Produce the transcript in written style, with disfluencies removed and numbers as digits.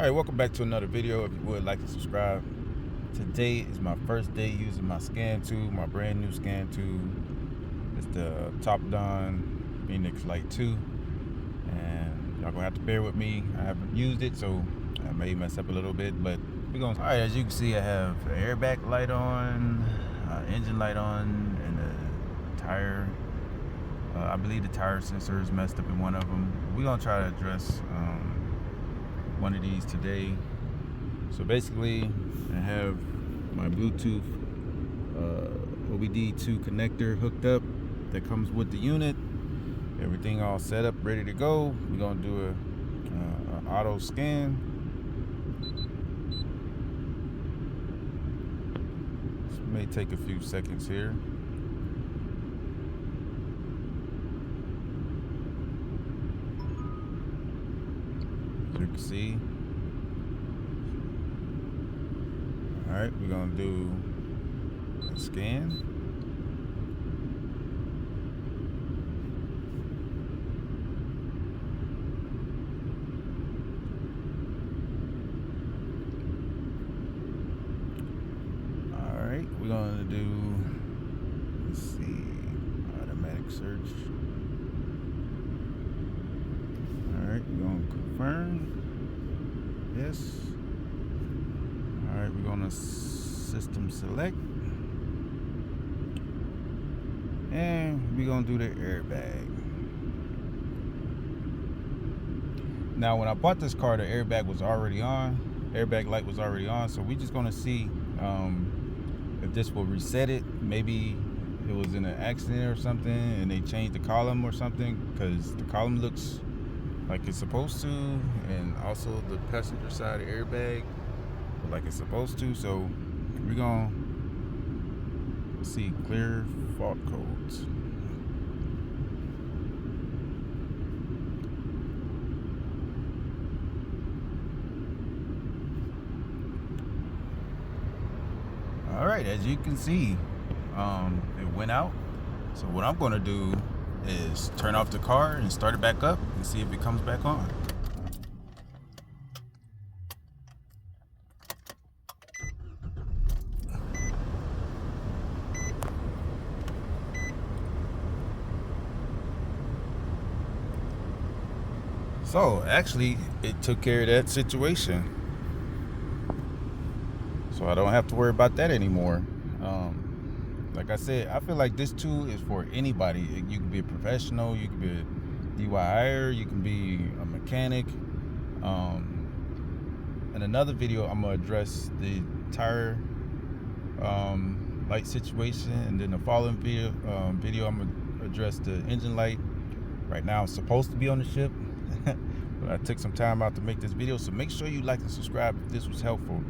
All right, welcome back to another video. If you would like to subscribe. Today is my first day using my scan tool, my brand new scan tool. It's the Top Don Phoenix Light 2, and y'all gonna have to bear with me. I haven't used it, so I may mess up a little bit, but we're gonna. All right, as you can see, I have an airbag light on, engine light on, and the tire. I believe the tire sensor is messed up in one of them. We're gonna try to address one of these today. So basically, I have my Bluetooth OBD2 connector hooked up that comes with the unit. Everything all set up, ready to go. We're gonna do a auto scan. This may take a few seconds here. You can see. All right, we're gonna do a scan. All right, we're gonna do, let's see, automatic search. All right, we're gonna confirm. Yes. All right, we're gonna system select, and we're gonna do the airbag. Now, when I bought this car, the airbag was already on. Airbag light was already on, so we're just gonna see if this will reset it. Maybe it was in an accident or something, and they changed the column or something, because the column looks like it's supposed to, and also the passenger side airbag like it's supposed to. So we're gonna see clear fault codes. All right, as you can see, it went out. So what I'm gonna do is turn off the car and start it back up and see if it comes back on. So actually, it took care of that situation, so I don't have to worry about that anymore. Like I said, I feel like this tool is for anybody. You can be a professional, you can be a DIYer, you can be a mechanic. In another video, I'm gonna address the tire light situation, and then the following video I'm gonna address the engine light. Right now, I'm supposed to be on the ship, but I took some time out to make this video. So make sure you like and subscribe if this was helpful.